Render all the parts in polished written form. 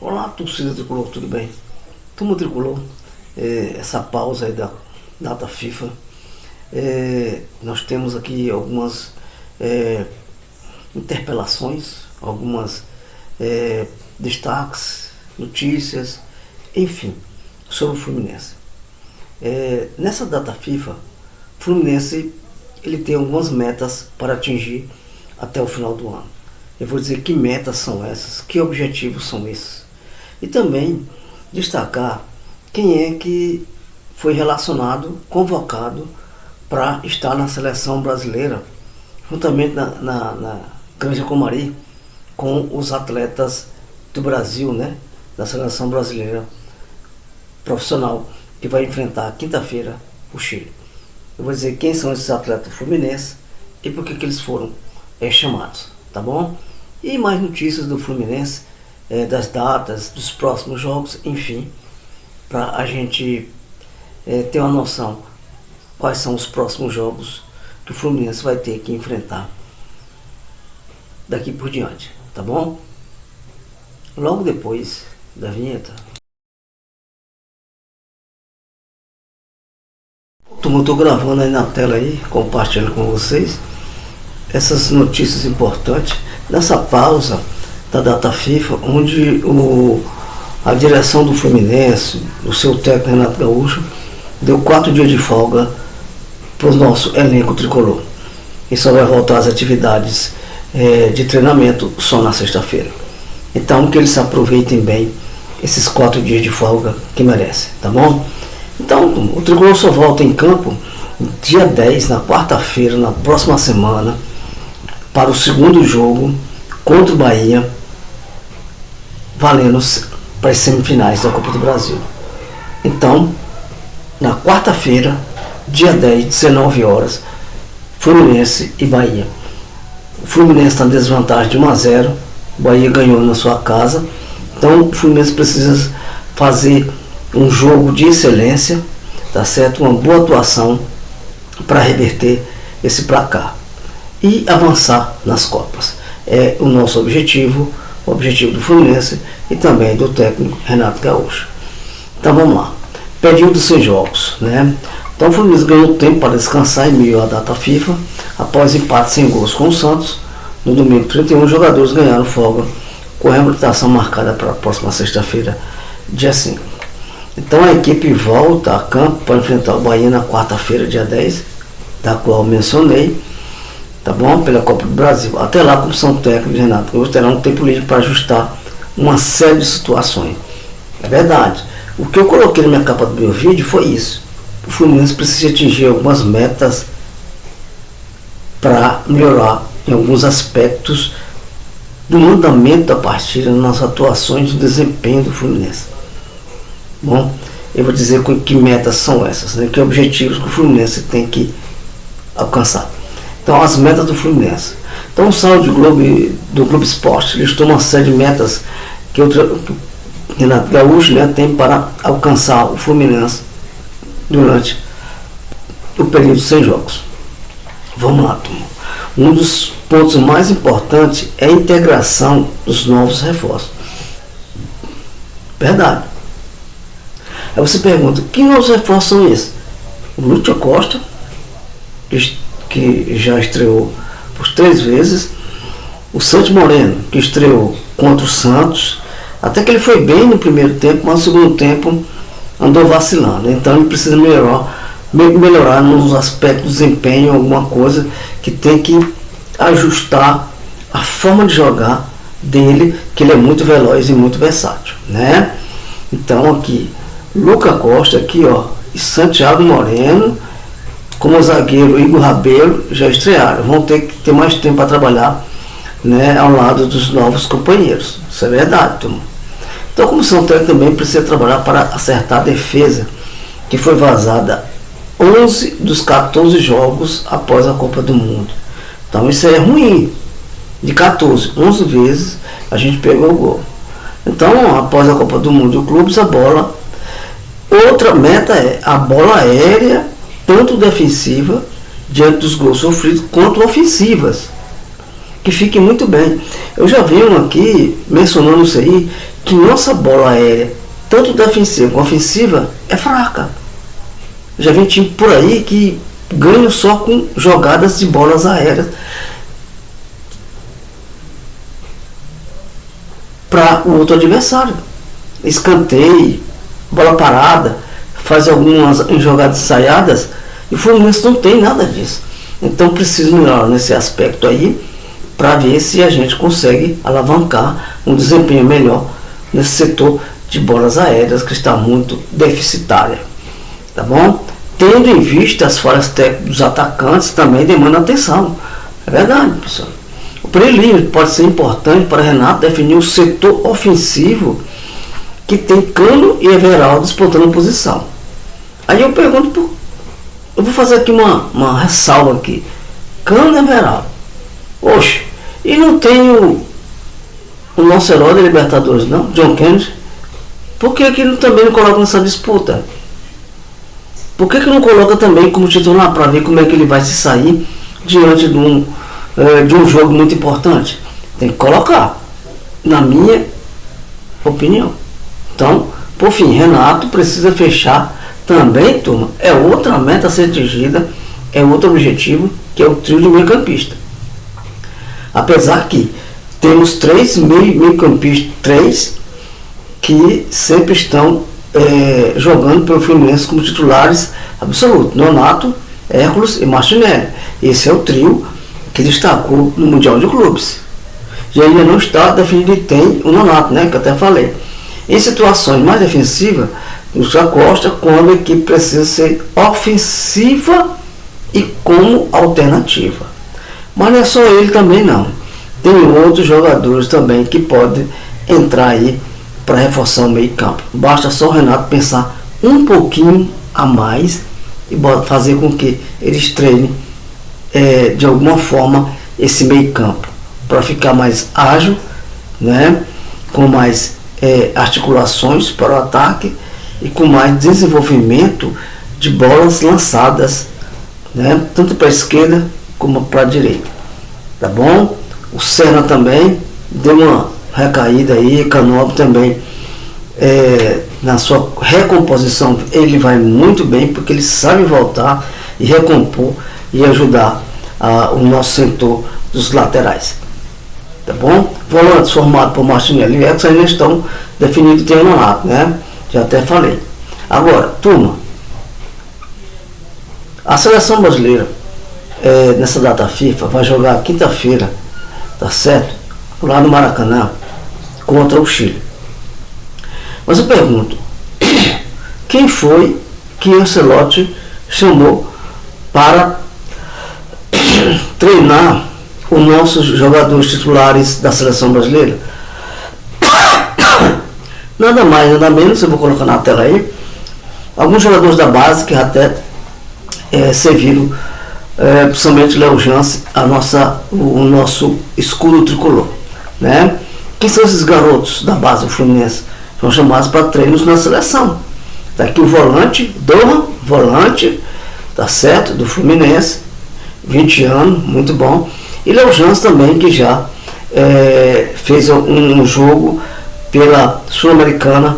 Olá, torcida tricolor, tudo bem? Turma tricolor, essa pausa aí da data FIFA, nós temos aqui algumas interpelações, algumas destaques, notícias, enfim, sobre o Fluminense. Nessa data FIFA, o Fluminense ele tem algumas metas para atingir até o final do ano. Eu vou dizer que metas são essas, que objetivos são esses. E também destacar quem é que foi relacionado, convocado para estar na seleção brasileira, juntamente na Granja Comari, com os atletas do Brasil, né, da seleção brasileira profissional, que vai enfrentar quinta-feira o Chile. Eu vou dizer quem são esses atletas fluminenses e por que eles foram chamados, tá bom? E mais notícias do Fluminense, das datas, dos próximos jogos, enfim, para a gente ter uma noção quais são os próximos jogos que o Fluminense vai ter que enfrentar daqui por diante, tá bom? Logo depois da vinheta. Eu estou gravando aí na tela aí, compartilhando com vocês essas notícias importantes nessa pausa da data FIFA, onde a direção do Fluminense, o seu técnico Renato Gaúcho, deu 4 dias de folga para o nosso elenco tricolor. E só vai voltar às atividades de treinamento só na sexta-feira. Então que eles aproveitem bem esses 4 dias de folga que merecem, tá bom? Então o tricolor só volta em campo dia 10, na quarta-feira, na próxima semana, para o segundo jogo contra o Bahia, valendo para as semifinais da Copa do Brasil. Então, na quarta-feira, dia 10, 19 horas, Fluminense e Bahia. O Fluminense está em desvantagem de 1-0, o Bahia ganhou na sua casa, então o Fluminense precisa fazer um jogo de excelência, tá certo? Uma boa atuação para reverter esse placar e avançar nas Copas. É o nosso objetivo, o objetivo do Fluminense e também do técnico Renato Gaúcho. Então vamos lá. Período sem jogos, né? Então o Fluminense ganhou tempo para descansar em meio à data FIFA, após empate sem gols com o Santos. No domingo 31, os jogadores ganharam folga, com a reabilitação marcada para a próxima sexta-feira, dia 5. Então a equipe volta a campo para enfrentar o Bahia na quarta-feira, dia 10, da qual mencionei, tá bom? Pela Copa do Brasil. Até lá, a comissão técnica de Renato Gaúcho terá um tempo livre para ajustar uma série de situações. É verdade. O que eu coloquei na minha capa do meu vídeo foi isso. O Fluminense precisa atingir algumas metas para melhorar em alguns aspectos do andamento da partida, nas atuações, do desempenho do Fluminense. Bom, eu vou dizer que metas são essas, né? Que objetivos que o Fluminense tem que alcançar. Então, as metas do Fluminense. Então, o site do Globo Esporte listou uma série de metas que o Renato Gaúcho, né, tem para alcançar o Fluminense durante o período sem jogos. Vamos lá, turma. Um dos pontos mais importantes é a integração dos novos reforços. Verdade. Aí você pergunta, que novos reforços são esses? O Lúcio Costa, que já estreou por 3 vezes, o Santos Moreno, que estreou contra o Santos, até que ele foi bem no primeiro tempo, mas no segundo tempo andou vacilando, então ele precisa melhorar nos aspectos do desempenho, alguma coisa que tem que ajustar a forma de jogar dele, que ele é muito veloz e muito versátil, né? Então aqui, Lucas Costa aqui, ó, e Santiago Moreno, como o zagueiro Igor Rabelo, já estrearam. Vão ter que ter mais tempo para trabalhar, né, ao lado dos novos companheiros. Isso é verdade, turma. Então a comissão técnica também precisa trabalhar para acertar a defesa, que foi vazada 11 dos 14 jogos após a Copa do Mundo. Então isso é ruim. De 14, 11 vezes a gente pegou o gol. Então, após a Copa do Mundo, o clube a bola. Outra meta é a bola aérea, tanto defensiva, diante dos gols sofridos, quanto ofensivas, que fiquem muito bem. Eu já vi um aqui mencionando isso aí, que nossa bola aérea, tanto defensiva como ofensiva, é fraca. Já vi time por aí que ganham só com jogadas de bolas aéreas para o outro adversário. Escanteio, bola parada, faz algumas jogadas ensaiadas, e o Fluminense não tem nada disso. Então precisa melhorar nesse aspecto aí, para ver se a gente consegue alavancar um desempenho melhor nesse setor de bolas aéreas, que está muito deficitária. Tá bom? Tendo em vista as falhas técnicas dos atacantes, também demanda atenção. É verdade, pessoal. O período pode ser importante para Renato definir o setor ofensivo, que tem Cano e Everaldo disputando posição. Aí eu pergunto, eu vou fazer aqui uma ressalva aqui. Cano e Everaldo. Oxe, e não tem o nosso herói da Libertadores, não? John Kennedy. Por que ele também não coloca nessa disputa? Por que não coloca também como titular, para ver como é que ele vai se sair diante de um jogo muito importante? Tem que colocar, na minha opinião. Então, por fim, Renato precisa fechar também, turma, é outra meta a ser atingida, é outro objetivo, que é o trio de meio-campista. Apesar que temos três meio-campistas, três que sempre estão jogando pelo Fluminense como titulares absolutos: Nonato, Hércules e Martinelli. Esse é o trio que destacou no Mundial de Clubes. E ainda não está definido, e tem o Nonato, né, que eu até falei. Em situações mais defensivas, nos acosta quando a equipe precisa ser ofensiva e como alternativa. Mas não é só ele também, não. Tem outros jogadores também que podem entrar aí para reforçar o meio campo. Basta só o Renato pensar um pouquinho a mais e fazer com que eles treinem de alguma forma esse meio campo, para ficar mais ágil, né, com mais articulações para o ataque e com mais desenvolvimento de bolas lançadas, né, tanto para a esquerda como para a direita. Tá bom? O Senna também deu uma recaída aí, Canóbio também, na sua recomposição ele vai muito bem, porque ele sabe voltar e recompor e ajudar o nosso setor dos laterais. Tá bom? Volantes formados por Martinelli e Edson ainda estão definidos, tem o Nonato, né? Já até falei. Agora, turma, a seleção brasileira nessa data FIFA vai jogar quinta-feira, tá certo? Lá no Maracanã, contra o Chile. Mas eu pergunto, quem foi que Ancelotti chamou para treinar os nossos jogadores titulares da seleção brasileira? Nada mais, nada menos, eu vou colocar na tela aí, alguns jogadores da base que até serviram, principalmente Léo Jans, o nosso escudo tricolor, né? Quem são esses garotos da base do Fluminense? São chamados para treinos na seleção. Tá aqui o volante, Doha, volante, tá certo, do Fluminense, 20 anos, muito bom. E Léo Jans também, que já fez um jogo pela Sul-Americana,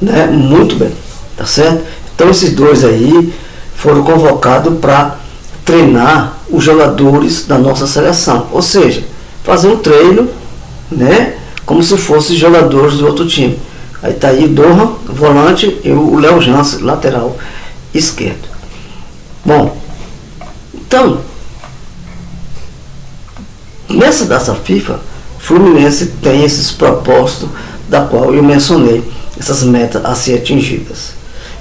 né, muito bem, tá certo? Então esses dois aí foram convocados para treinar os jogadores da nossa seleção, ou seja, fazer um treino, né, como se fossem jogadores do outro time. Aí tá aí Doha, volante, e o Léo Jans, lateral esquerdo. Bom, então, nessa data FIFA, Fluminense tem esses propósitos da qual eu mencionei, essas metas a ser atingidas.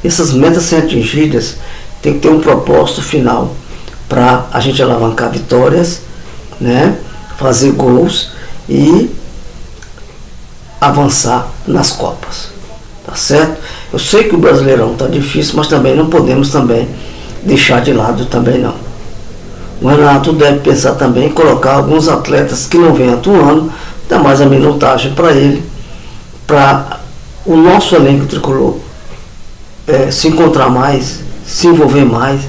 Essas metas a ser atingidas tem que ter um propósito final para a gente alavancar vitórias, né, fazer gols e avançar nas Copas, tá certo? Eu sei que o Brasileirão tá difícil, mas também não podemos também deixar de lado também não. O Renato deve pensar também em colocar alguns atletas que não vêm atuando, dar mais a minutagem para ele, para o nosso elenco tricolor se encontrar mais, se envolver mais,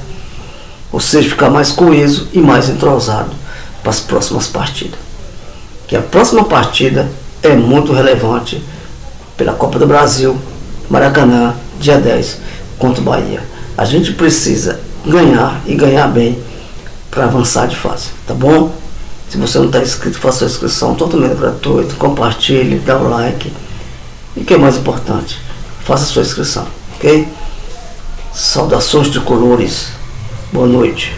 ou seja, ficar mais coeso e mais entrosado para as próximas partidas. Que a próxima partida é muito relevante pela Copa do Brasil, Maracanã, dia 10, contra o Bahia. A gente precisa ganhar e ganhar bem para avançar de fase, tá bom? Se você não está inscrito, faça a inscrição totalmente gratuita, compartilhe, dá o like. E o que é mais importante? Faça a sua inscrição, ok? Saudações de colores. Boa noite.